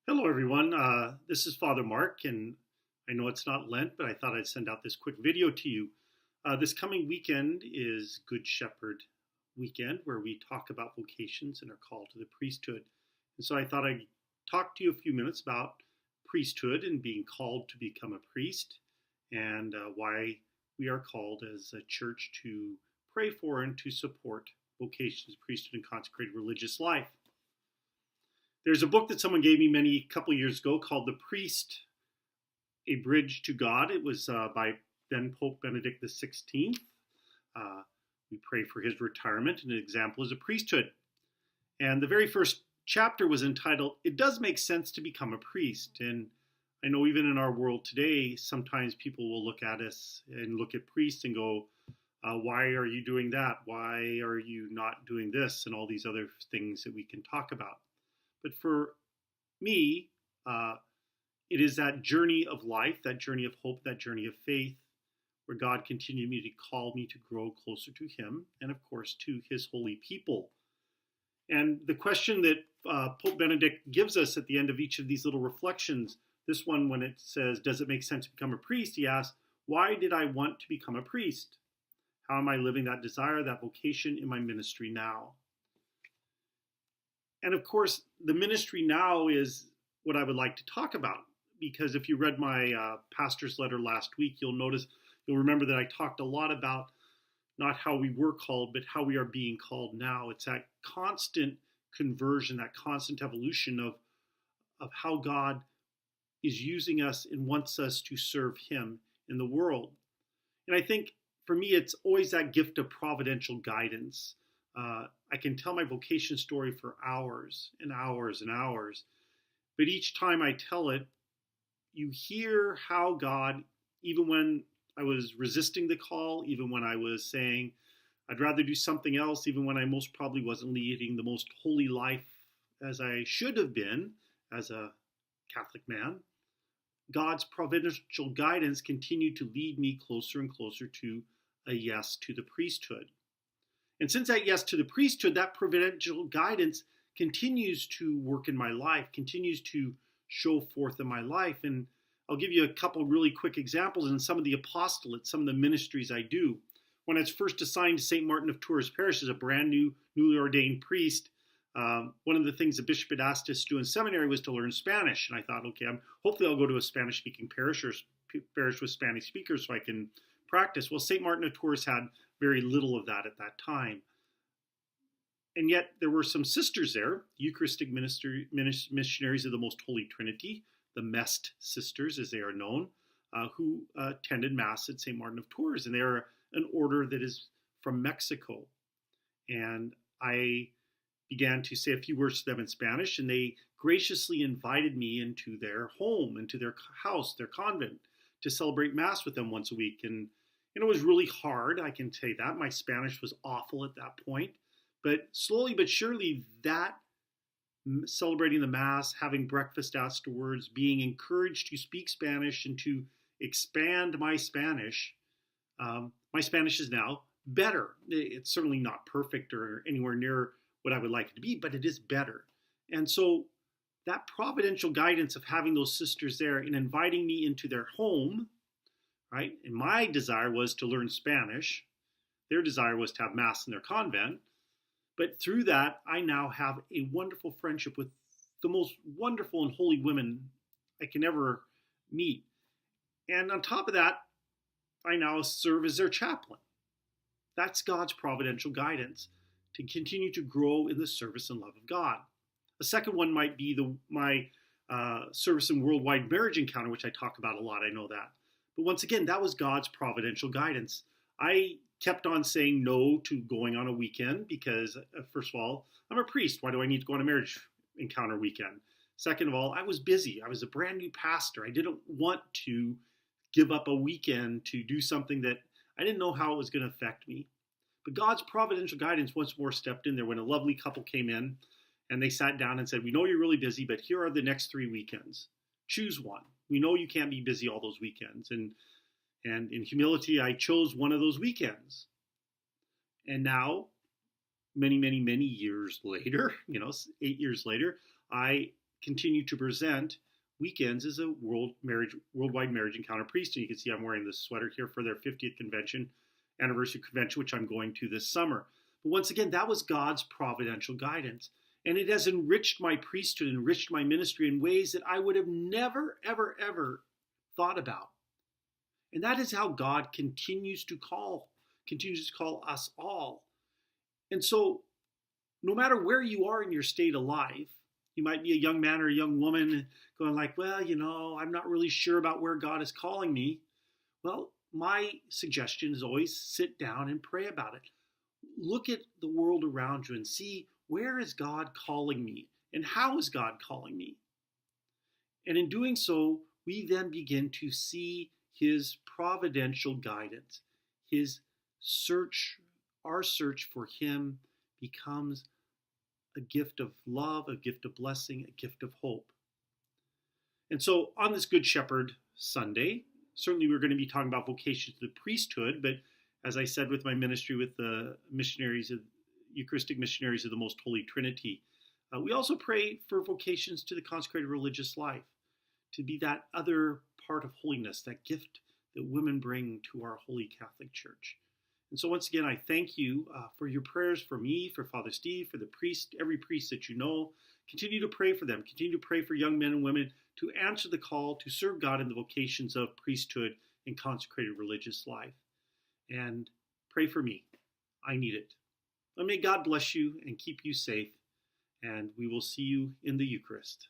Hello, everyone. This is Father Mark, and I know it's not Lent, but I thought I'd send out this quick video to you. This coming weekend is Good Shepherd weekend, where we talk about vocations and our call to the priesthood. And so I thought I'd talk to you a few minutes about priesthood and being called to become a priest, and why we are called as a church to pray for and to support vocations, priesthood, and consecrated religious life. There's a book that someone gave me a couple of years ago called The Priest, A Bridge to God. It was by then Pope Benedict XVI. We pray for his retirement, and an example is a priesthood. And the very first chapter was entitled, It Does Make Sense to Become a Priest. And I know even in our world today, sometimes people will look at us and look at priests and go, why are you doing that? Why are you not doing this? And all these other things that we can talk about. But for me, it is that journey of life, that journey of hope, that journey of faith, where God continued to call me to grow closer to Him and, of course, to His holy people. And the question that Pope Benedict gives us at the end of each of these little reflections, this one when it says, does it make sense to become a priest? He asks, why did I want to become a priest? How am I living that desire, that vocation in my ministry now? And of course, the ministry now is what I would like to talk about, because if you read my pastor's letter last week, you'll remember that I talked a lot about not how we were called, but how we are being called now. It's that constant conversion, that constant evolution of how God is using us and wants us to serve Him in the world. And I think for me, it's always that gift of providential guidance. I can tell my vocation story for hours and hours and hours, but each time I tell it, you hear how God, even when I was resisting the call, even when I was saying I'd rather do something else, even when I most probably wasn't leading the most holy life as I should have been as a Catholic man, God's providential guidance continued to lead me closer and closer to a yes to the priesthood. And since that yes to the priesthood, that providential guidance continues to work in my life, continues to show forth in my life. And I'll give you a couple really quick examples in some of the apostolates, some of the ministries I do. When I was first assigned to St. Martin of Tours Parish as a brand new, newly ordained priest, one of the things the bishop had asked us to do in seminary was to learn Spanish. And I thought, okay, hopefully I'll go to a Spanish-speaking parish or parish with Spanish speakers so I can practice. Well, St. Martin of Tours had very little of that at that time. And yet there were some sisters there, Eucharistic missionaries of the Most Holy Trinity, the Mest sisters as they are known, who attended Mass at St. Martin of Tours. And they are an order that is from Mexico. And I began to say a few words to them in Spanish, and they graciously invited me into their home, into their house, their convent, to celebrate Mass with them once a week. And it was really hard, I can say that. My Spanish was awful at that point. But slowly but surely, that celebrating the Mass, having breakfast afterwards, being encouraged to speak Spanish and to expand my Spanish is now better. It's certainly not perfect or anywhere near what I would like it to be, but it is better. And so that providential guidance of having those sisters there and inviting me into their home, right? And my desire was to learn Spanish. Their desire was to have Mass in their convent. But through that, I now have a wonderful friendship with the most wonderful and holy women I can ever meet. And on top of that, I now serve as their chaplain. That's God's providential guidance to continue to grow in the service and love of God. A second one might be my service in worldwide marriage encounter, which I talk about a lot, I know that. But once again, that was God's providential guidance. I kept on saying no to going on a weekend because, first of all, I'm a priest. Why do I need to go on a marriage encounter weekend? Second of all, I was busy. I was a brand new pastor. I didn't want to give up a weekend to do something that I didn't know how it was going to affect me. But God's providential guidance once more stepped in there when a lovely couple came in and they sat down and said, we know you're really busy, but here are the next 3 weekends. Choose one. We know you can't be busy all those weekends. And in humility, I chose one of those weekends. And now, many, many, many years later, 8 years later, I continue to present weekends as a worldwide marriage encounter priest. And you can see I'm wearing this sweater here for their 50th anniversary convention, which I'm going to this summer. But once again, that was God's providential guidance. And it has enriched my priesthood, enriched my ministry in ways that I would have never, ever, ever thought about. And that is how God continues to call us all. And so, no matter where you are in your state of life, you might be a young man or a young woman going like, well, I'm not really sure about where God is calling me. Well, my suggestion is always sit down and pray about it. Look at the world around you and see, where is God calling me? And how is God calling me? And in doing so, we then begin to see his providential guidance. Our search for him becomes a gift of love, a gift of blessing, a gift of hope. And so on this Good Shepherd Sunday, certainly we're going to be talking about vocations to the priesthood, but as I said with my ministry with the Eucharistic missionaries of the Most Holy Trinity, we also pray for vocations to the consecrated religious life, to be that other part of holiness, that gift that women bring to our Holy Catholic Church. And so once again, I thank you for your prayers for me, for Father Steve, for the priest, every priest that you know. Continue to pray for them. Continue to pray for young men and women to answer the call to serve God in the vocations of priesthood and consecrated religious life. And pray for me. I need it. And may God bless you and keep you safe. And we will see you in the Eucharist.